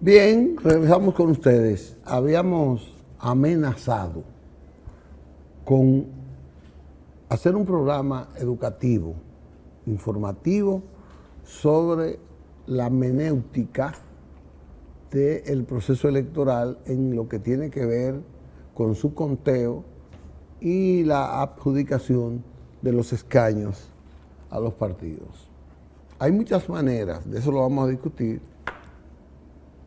Bien, regresamos con ustedes. Habíamos amenazado con hacer un programa educativo, informativo, sobre la menéutica del proceso electoral en lo que tiene que ver con su conteo y la adjudicación de los escaños a los partidos. Hay muchas maneras, de eso lo vamos a discutir,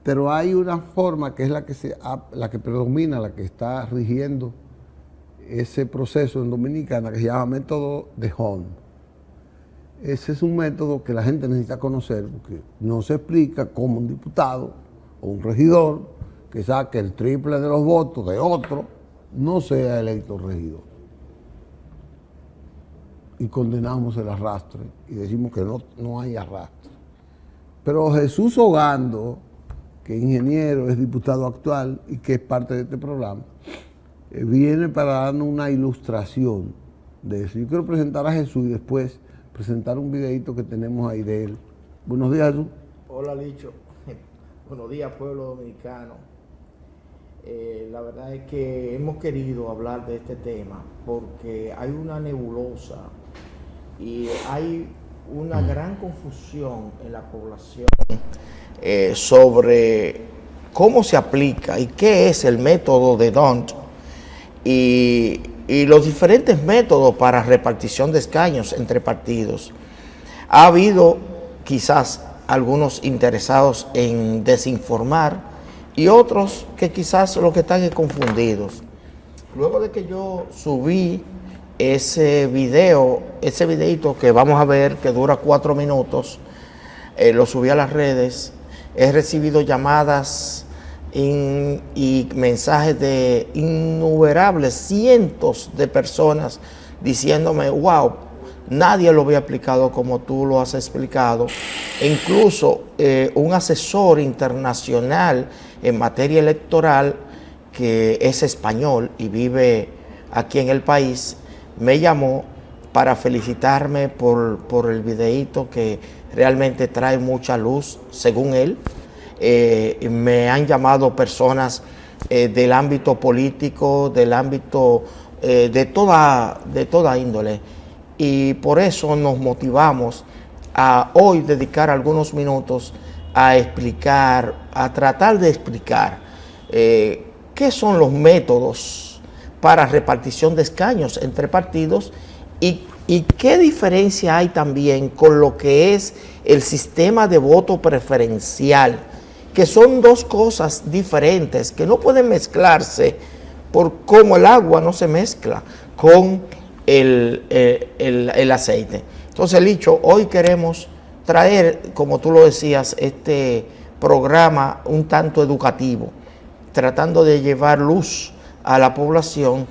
pero hay una forma que es la que predomina, la que está rigiendo ese proceso en Dominicana, que se llama método de Hond. Ese es un método que la gente necesita conocer, porque no se explica cómo un diputado o un regidor que saque el triple de los votos de otro no sea electo regidor. Y condenamos el arrastre y decimos que no hay arrastre. Pero Jesús Ogando, que es ingeniero, es diputado actual y que es parte de este programa, viene para darnos una ilustración de eso. Yo quiero presentar a Jesús y después presentar un videito que tenemos ahí de él. Buenos días, Jesús. Hola, Licho. Buenos días, pueblo dominicano. La verdad es que hemos querido hablar de este tema porque hay una nebulosa y hay una gran confusión en la población sobre cómo se aplica y qué es el método de D'Hondt y los diferentes métodos para repartición de escaños entre partidos. Ha habido quizás algunos interesados en desinformar y otros que quizás lo que están es confundidos. Luego de que yo subí ese videito que vamos a ver, que dura 4 minutos, lo subí a las redes, he recibido llamadas y mensajes de innumerables, cientos de personas diciéndome, wow, nadie lo había explicado como tú lo has explicado. E incluso un asesor internacional en materia electoral, que es español y vive aquí en el país, me llamó para felicitarme por el videíto que realmente trae mucha luz, según él. Me han llamado personas del ámbito político, del ámbito de toda índole. Y por eso nos motivamos a hoy dedicar algunos minutos a explicar, a tratar de explicar qué son los métodos para repartición de escaños entre partidos y qué diferencia hay también con lo que es el sistema de voto preferencial, que son dos cosas diferentes que no pueden mezclarse por cómo el agua no se mezcla con el aceite. Entonces, Licho, hoy queremos traer, como tú lo decías, este programa un tanto educativo, tratando de llevar luz a la población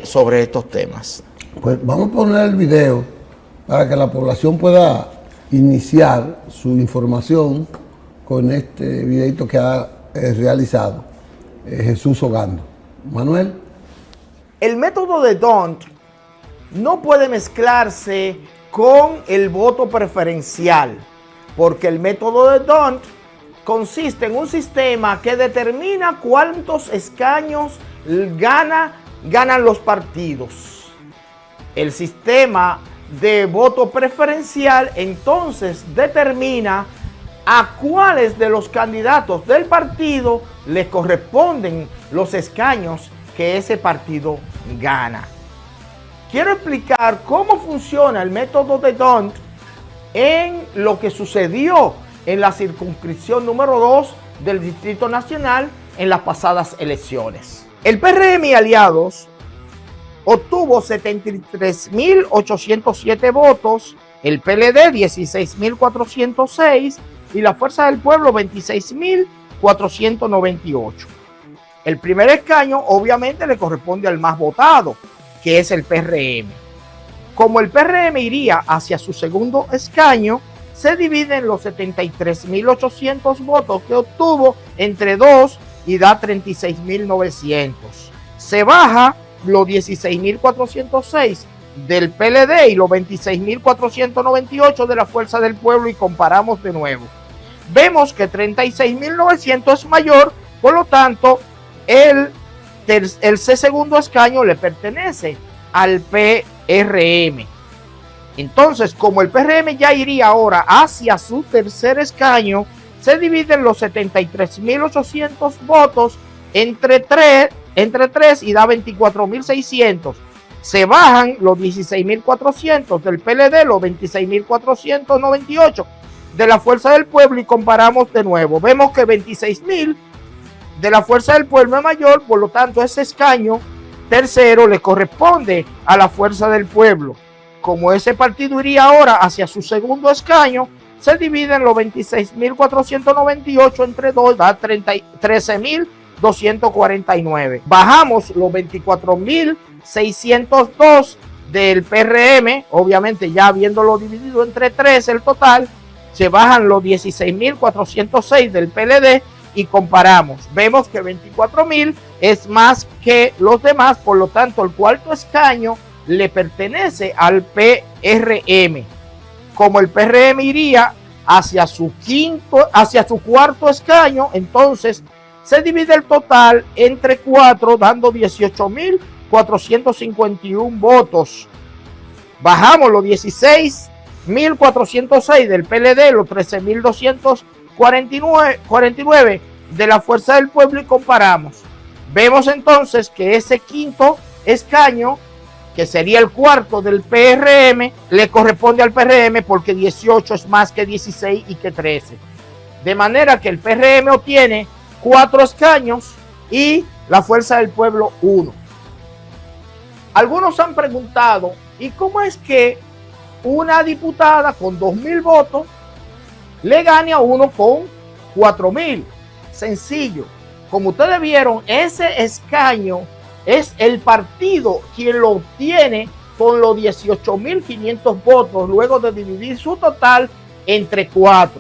sobre estos temas. Pues vamos a poner el video para que la población pueda iniciar su información con este videito que ha realizado Jesús Ogando. Manuel. El método de D'Hondt no puede mezclarse con el voto preferencial, porque el método de D'Hondt consiste en un sistema que determina cuántos escaños ganan los partidos. El sistema de voto preferencial entonces determina a cuáles de los candidatos del partido le corresponden los escaños que ese partido gana. Quiero explicar cómo funciona el método de D'Hondt en lo que sucedió en la circunscripción número 2 del Distrito Nacional en las pasadas elecciones. El PRM y aliados obtuvo 73.807 votos, el PLD 16.406 y la Fuerza del Pueblo 26.498. El primer escaño obviamente le corresponde al más votado, que es el PRM. Como el PRM iría hacia su segundo escaño, se dividen los 73.800 votos que obtuvo entre 2 y da 36.900. Se baja los 16.406 del PLD y los 26.498 de la Fuerza del Pueblo y comparamos de nuevo. vemos que 36.900 es mayor, por lo tanto, el segundo escaño le pertenece al PRM. Entonces, como el PRM ya iría ahora hacia su tercer escaño, se dividen los 73.800 votos entre 3 y da 24.600. Se bajan los 16.400 del PLD, los 26.498 de la Fuerza del Pueblo y comparamos de nuevo. Vemos que 26.000 de la Fuerza del Pueblo es mayor, por lo tanto ese escaño tercero le corresponde a la Fuerza del Pueblo. Como ese partido iría ahora hacia su segundo escaño, se dividen los 26.498 entre 2, da 13.249. Bajamos los 24.602 del PRM, obviamente ya habiéndolo dividido entre 3 el total, se bajan los 16.406 del PLD y comparamos. Vemos que 24.000 es más que los demás, por lo tanto el cuarto escaño le pertenece al PRM. Como el PRM iría hacia su cuarto escaño, entonces se divide el total entre 4, dando 18.451 votos. Bajamos los 16.406 del PLD, los 13.249 de la Fuerza del Pueblo y comparamos. Vemos entonces que ese quinto escaño, que sería el cuarto del PRM, le corresponde al PRM porque 18 es más que 16 y que 13. De manera que el PRM obtiene 4 escaños y la Fuerza del Pueblo 1. Algunos han preguntado, ¿y cómo es que una diputada con 2.000 votos le gane a uno con 4.000? Sencillo. Como ustedes vieron, ese escaño es el partido quien lo obtiene con los 18.500 votos luego de dividir su total entre 4.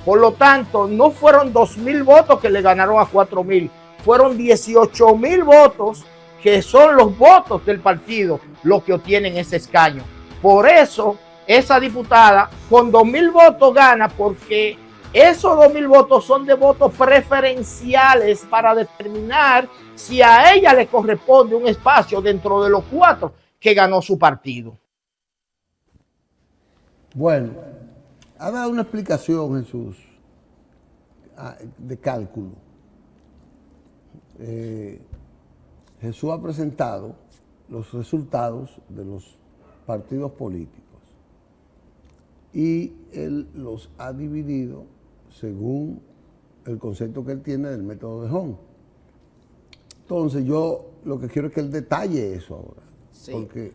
Por lo tanto, no fueron 2.000 votos que le ganaron a 4.000, fueron 18.000 votos que son los votos del partido los que obtienen ese escaño. Por eso, esa diputada con 2.000 votos gana, porque esos 2.000 votos son de votos preferenciales para determinar si a ella le corresponde un espacio dentro de los 4 que ganó su partido. Bueno, ha dado una explicación, Jesús, de cálculo. Jesús ha presentado los resultados de los partidos políticos y él los ha dividido según el concepto que él tiene del método de Hon. Entonces yo lo que quiero es que él detalle eso ahora. Sí. Porque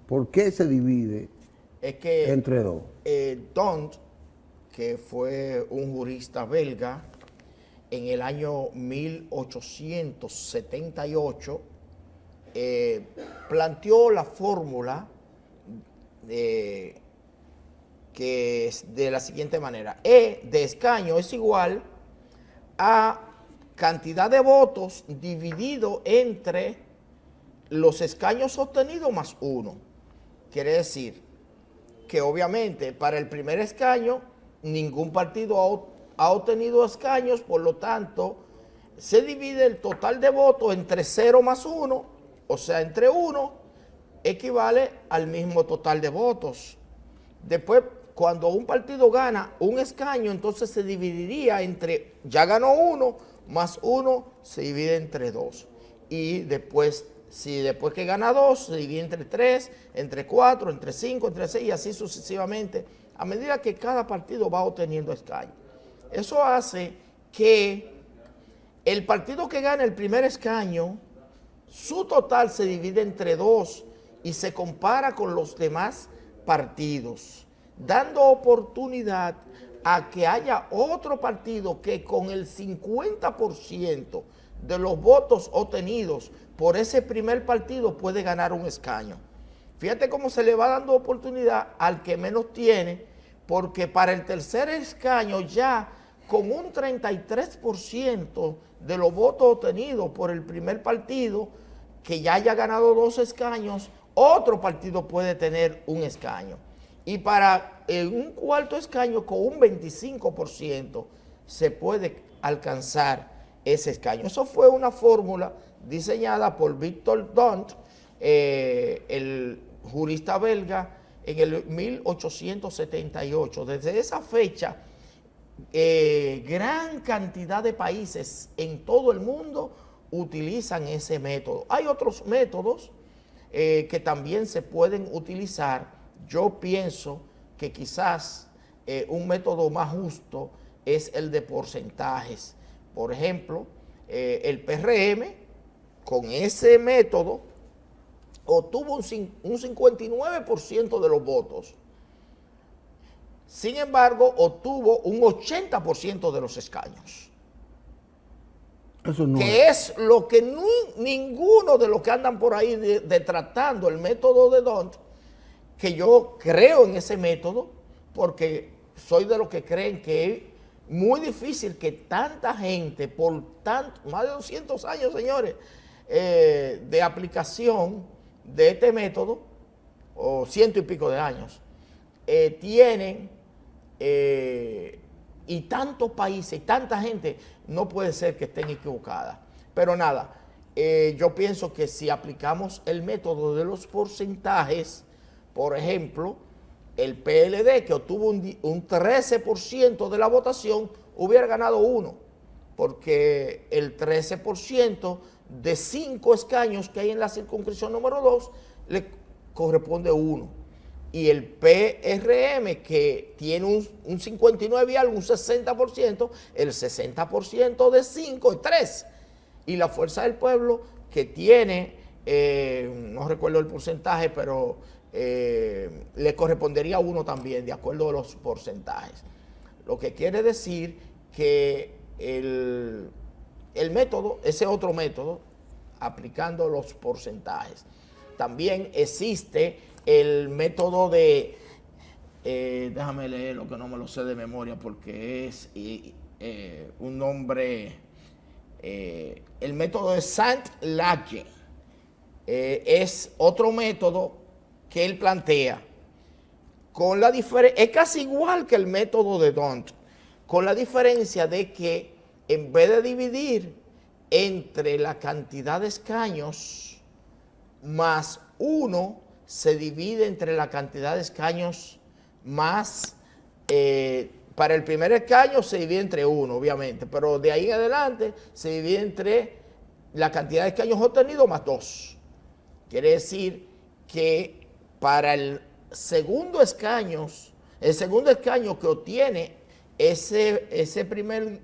¿por qué se divide entre 2? D'Hondt, que fue un jurista belga, en el año 1878 planteó la fórmula que es de la siguiente manera: E de escaño es igual a cantidad de votos dividido entre los escaños obtenidos más 1. Quiere decir que obviamente para el primer escaño ningún partido ha obtenido escaños, por lo tanto se divide el total de votos entre 0 más 1, o sea, entre 1, equivale al mismo total de votos. Después, cuando un partido gana un escaño, entonces se dividiría entre, ya ganó 1, más 1 se divide entre 2. Y después, si después que gana 2, se divide entre 3, entre 4, entre 5, entre 6 y así sucesivamente, a medida que cada partido va obteniendo escaños. Eso hace que el partido que gana el primer escaño, su total se divide entre 2 y se compara con los demás partidos, dando oportunidad a que haya otro partido que con el 50% de los votos obtenidos por ese primer partido puede ganar un escaño. Fíjate cómo se le va dando oportunidad al que menos tiene, porque para el tercer escaño ya con un 33% de los votos obtenidos por el primer partido, que ya haya ganado 2 escaños, otro partido puede tener un escaño. y para un cuarto escaño con un 25% se puede alcanzar ese escaño. Eso fue una fórmula diseñada por Victor Dont, el jurista belga, en el 1878. Desde esa fecha, gran cantidad de países en todo el mundo utilizan ese método. Hay otros métodos que también se pueden utilizar. Yo pienso que quizás un método más justo es el de porcentajes. Por ejemplo, el PRM con ese método obtuvo un 59% de los votos. Sin embargo, obtuvo un 80% de los escaños. Eso no que es lo que ninguno de los que andan por ahí tratando el método de Dont, que yo creo en ese método, porque soy de los que creen que es muy difícil que tanta gente, por más de 200 años, señores, de aplicación de este método, o 100 y pico de años, tienen, y tantos países y tanta gente, no puede ser que estén equivocadas. Pero nada, yo pienso que si aplicamos el método de los porcentajes, por ejemplo, el PLD, que obtuvo un 13% de la votación, hubiera ganado 1, porque el 13% de 5 escaños que hay en la circunscripción número 2 le corresponde 1. Y el PRM, que tiene un 59 y algo, un 60%, el 60% de 5 es 3. Y la Fuerza del Pueblo, que tiene, no recuerdo el porcentaje, pero le correspondería 1 también, de acuerdo a los porcentajes. Lo que quiere decir que el método, ese otro método, aplicando los porcentajes. También existe el método de, déjame leer lo que no me lo sé de memoria porque es un nombre, el método de Saint-Lague, es otro método que él plantea, con la es casi igual que el método de Dont, con la diferencia de que en vez de dividir entre la cantidad de escaños más 1, se divide entre la cantidad de escaños más, para el primer escaño se divide entre 1, obviamente, pero de ahí en adelante se divide entre la cantidad de escaños obtenidos más 2. Quiere decir que para el segundo escaño que obtiene ese primer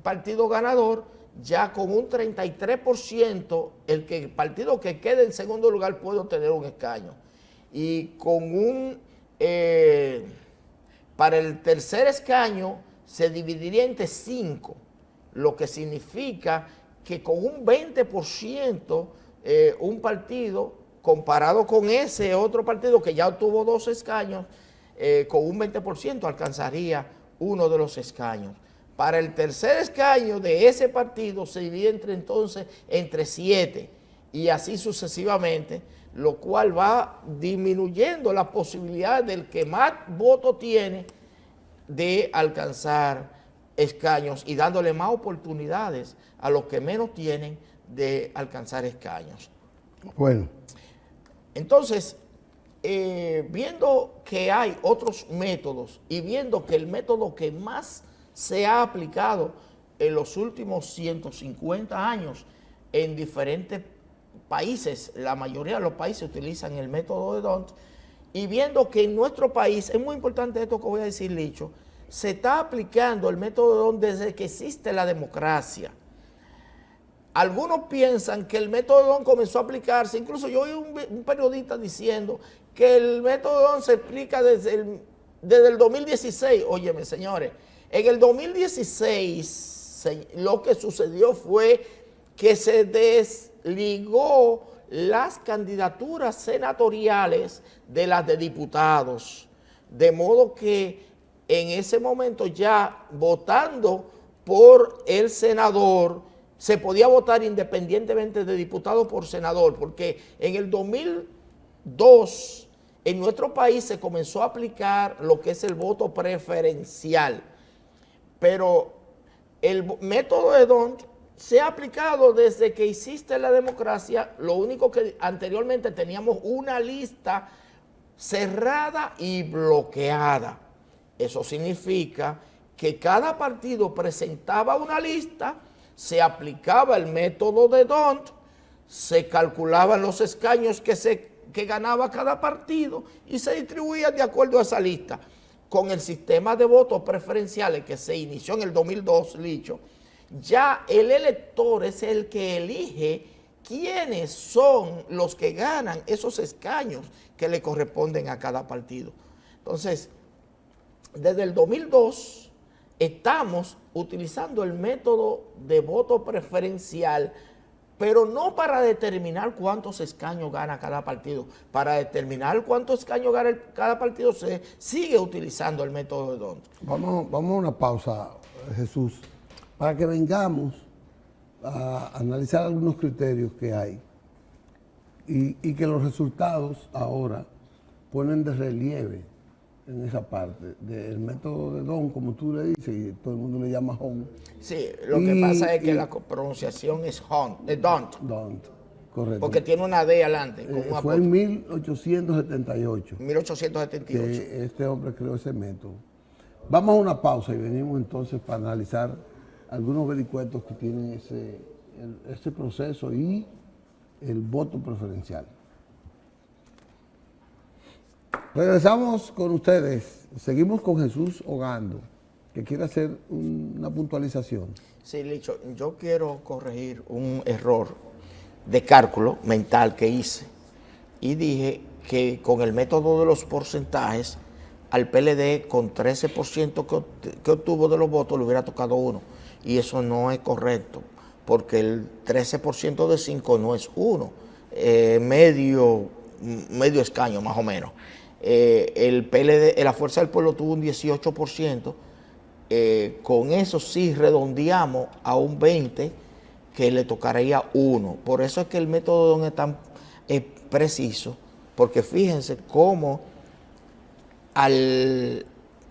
partido ganador, ya con un 33%, el partido que quede en segundo lugar puede obtener un escaño. Y con para el tercer escaño se dividiría entre 5, lo que significa que con un 20%, un partido, comparado con ese otro partido que ya obtuvo 2 escaños, con un 20% alcanzaría uno de los escaños. Para el tercer escaño de ese partido se divide entonces entre 7 y así sucesivamente, lo cual va disminuyendo la posibilidad del que más votos tiene de alcanzar escaños y dándole más oportunidades a los que menos tienen de alcanzar escaños. Bueno. Entonces, viendo que hay otros métodos y viendo que el método que más se ha aplicado en los últimos 150 años en diferentes países, la mayoría de los países utilizan el método de Dont, y viendo que en nuestro país, es muy importante esto que voy a decir, Licho, se está aplicando el método de Dont desde que existe la democracia. Algunos piensan que el método de Dont comenzó a aplicarse, incluso yo oí un periodista diciendo que el método de Dont se aplica desde el 2016. Óyeme, señores, en el 2016 lo que sucedió fue que se desligó las candidaturas senatoriales de las de diputados, de modo que en ese momento ya votando por el senador se podía votar independientemente de diputado por senador, porque en el 2002 en nuestro país se comenzó a aplicar lo que es el voto preferencial, pero el método de D'Hondt se ha aplicado desde que existe la democracia. Lo único que anteriormente teníamos una lista cerrada y bloqueada. Eso significa que cada partido presentaba una lista, se aplicaba el método de D'Hondt, se calculaban los escaños que ganaba cada partido y se distribuían de acuerdo a esa lista. Con el sistema de votos preferenciales que se inició en el 2002, Licho, ya el elector es el que elige quiénes son los que ganan esos escaños que le corresponden a cada partido. Entonces, desde el 2002 estamos utilizando el método de voto preferencial, pero no para determinar cuántos escaños gana cada partido. Para determinar cuántos escaños gana cada partido se sigue utilizando el método de D'Hondt. Vamos a una pausa, Jesús, para que vengamos a analizar algunos criterios que hay y que los resultados ahora ponen de relieve en esa parte del método de D'Hondt, como tú le dices, y todo el mundo le llama Hon. Sí, lo que pasa es que la pronunciación es D'Hondt. D'Hondt, correcto. Porque tiene una D adelante. Fue en 1878. 1878. Que este hombre creó ese método. Vamos a una pausa y venimos entonces para analizar algunos vericuetos que tienen ese proceso y el voto preferencial. Regresamos con ustedes. Seguimos con Jesús Ogando, que quiere hacer una puntualización. Sí, Licho, yo quiero corregir un error de cálculo mental que hice y dije que con el método de los porcentajes al PLD con 13% que obtuvo de los votos le hubiera tocado 1, y eso no es correcto, porque el 13% de 5 no es 1, medio escaño más o menos. El PLD, la Fuerza del Pueblo tuvo un 18%, con eso sí redondeamos a un 20% que le tocaría 1. Por eso es que el método de D'Hondt es tan preciso, porque fíjense cómo al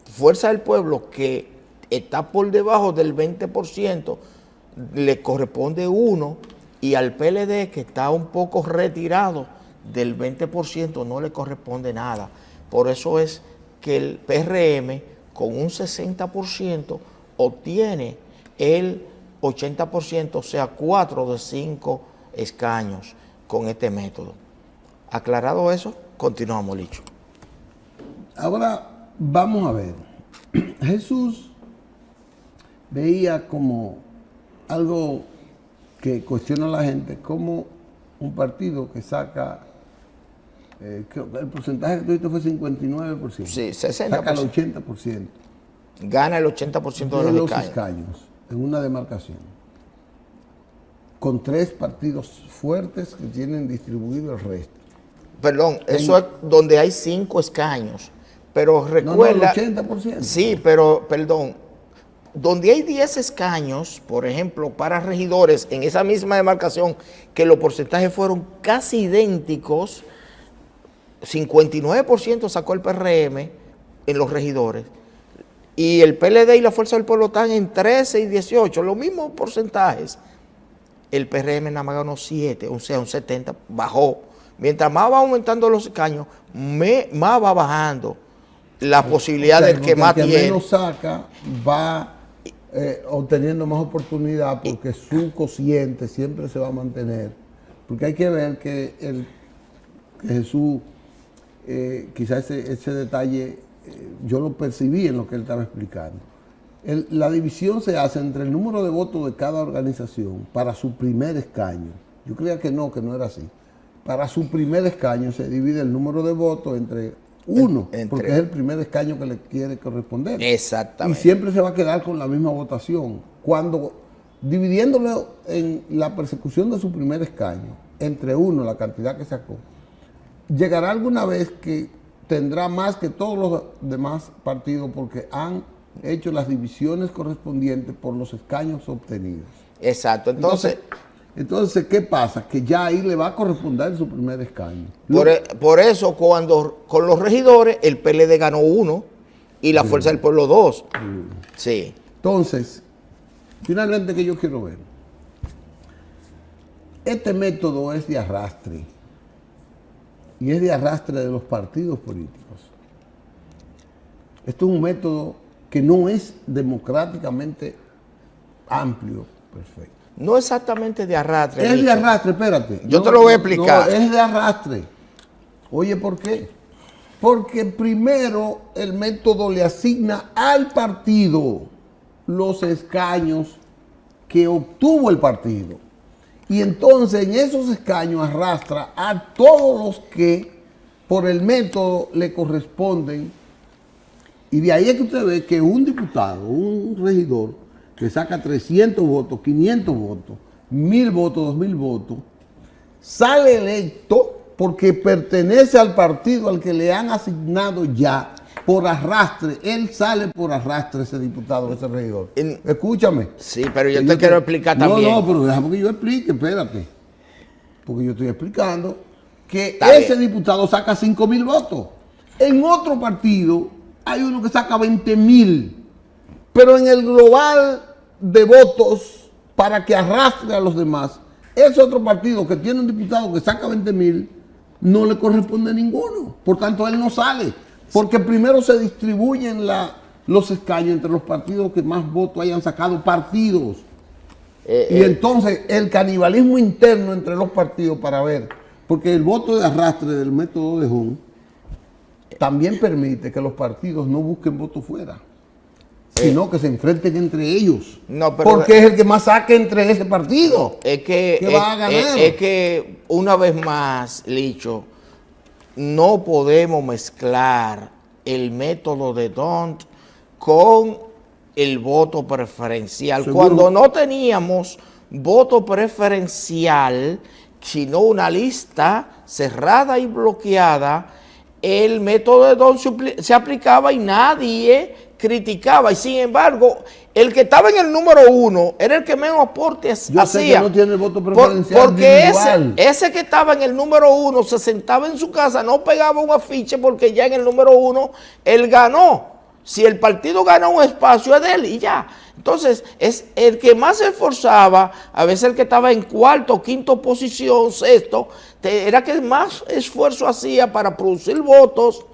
Fuerza del Pueblo, que está por debajo del 20%, le corresponde 1, y al PLD, que está un poco retirado del 20%, no le corresponde nada. Por eso es que el PRM con un 60% obtiene el 80%, o sea, 4 de 5 escaños con este método. Aclarado eso, continuamos, Licho. Ahora vamos a ver. Jesús veía como algo que cuestiona a la gente, como un partido que saca, el porcentaje que tuviste fue 59%. Sí, 60%. Saca el 80%. Gana el 80% de los escaños en una demarcación. Con 3 partidos fuertes que tienen distribuido el resto. Perdón, eso es donde hay 5 escaños. Pero recuerda... No, el 80%. Sí, pero, perdón, donde hay 10 escaños, por ejemplo, para regidores, en esa misma demarcación, que los porcentajes fueron casi idénticos, 59% sacó el PRM en los regidores, y el PLD y la Fuerza del Pueblo están en 13 y 18, los mismos porcentajes. El PRM nada más ganó 7, o sea, un 70, bajó. Mientras más va aumentando los escaños, más va bajando la posibilidad del que más tiene. El que menos saca va obteniendo más oportunidad, porque su cociente siempre se va a mantener. Porque hay que ver que Jesús, quizás ese detalle, yo lo percibí en lo que él estaba explicando. La división se hace entre el número de votos de cada organización para su primer escaño. Yo creía que no era así. Para su primer escaño se divide el número de votos entre uno, porque es el primer escaño que le quiere corresponder. Exactamente. Y siempre se va a quedar con la misma votación. Cuando, dividiéndolo en la persecución de su primer escaño, entre uno, la cantidad que sacó, llegará alguna vez que tendrá más que todos los demás partidos, porque han hecho las divisiones correspondientes por los escaños obtenidos. Exacto. Entonces Entonces, ¿qué pasa? Que ya ahí le va a corresponder su primer escaño. Por eso, cuando con los regidores, el PLD ganó 1 y la Fuerza del Pueblo 2. Sí. Entonces, finalmente, ¿qué yo quiero ver? Este método es de arrastre. Y es de arrastre de los partidos políticos. Esto es un método que no es democráticamente amplio, perfecto. No exactamente de arrastre. Es de arrastre, espérate. Yo te lo voy a explicar. No, es de arrastre. Oye, ¿por qué? Porque primero el método le asigna al partido los escaños que obtuvo el partido. Y entonces en esos escaños arrastra a todos los que por el método le corresponden. Y de ahí es que usted ve que un diputado, un regidor, que saca 300 votos, 500 votos, 1000 votos, 2000 votos, sale electo porque pertenece al partido al que le han asignado ya por arrastre. Él sale por arrastre, ese diputado, ese regidor. Escúchame. Sí, pero yo te quiero explicar también. No, pero déjame que yo explique, espérate. Porque yo estoy explicando que Está ese bien. diputado saca 5000 votos. En otro partido hay uno que saca 20,000. Pero en el global de votos para que arrastre a los demás, ese otro partido que tiene un diputado que saca 20,000, no le corresponde a ninguno. Por tanto, él no sale. Porque primero se distribuyen los escaños entre los partidos que más votos hayan sacado partidos. Y entonces el canibalismo interno entre los partidos para ver, porque el voto de arrastre del método de Hong también permite que los partidos no busquen votos fuera, sino que se enfrenten entre ellos. No, pero porque es el que más saque entre ese partido. Es que, va a ganar. Es que una vez más, Licho, no podemos mezclar el método de D'Hondt con el voto preferencial. ¿Seguro? Cuando no teníamos voto preferencial, sino una lista cerrada y bloqueada, el método de D'Hondt se aplicaba y nadie criticaba. Y sin embargo, el que estaba en el número 1 era el que menos aportes Yo hacía. sé que no tiene el voto preferencial Porque individual. ese que estaba en el número 1 se sentaba en su casa, no pegaba un afiche porque ya en el número 1 él ganó. Si el partido gana un espacio es de él y ya. Entonces, es el que más se esforzaba, a veces el que estaba en cuarto, quinto posición, sexto, era el que más esfuerzo hacía para producir votos.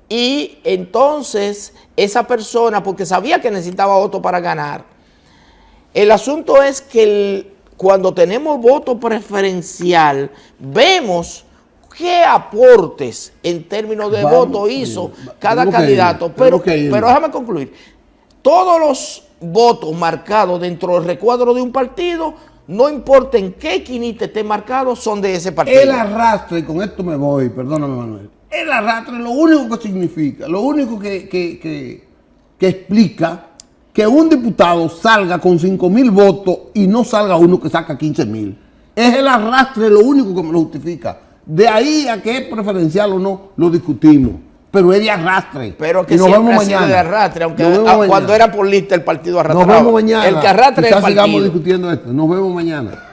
Y entonces esa persona, porque sabía que necesitaba voto para ganar. El asunto es que cuando tenemos voto preferencial, vemos qué aportes en términos de voto hizo cada candidato. Pero déjame concluir. Todos los votos marcados dentro del recuadro de un partido, no importa en qué quinita esté marcado, son de ese partido. El arrastre, y con esto me voy, perdóname, Manuel. El arrastre lo único que significa, lo único que explica que un diputado salga con 5,000 votos y no salga uno que saca 15,000. Es el arrastre lo único que me lo justifica. De ahí a que es preferencial o no, lo discutimos. Pero es de arrastre. Pero que y nos siempre vemos ha sido mañana. de arrastre, aunque Nos vemos cuando mañana. era por lista el partido arrastraba. Nos vemos mañana. El que arrastre es el Quizás sigamos partido. discutiendo esto. Nos vemos mañana.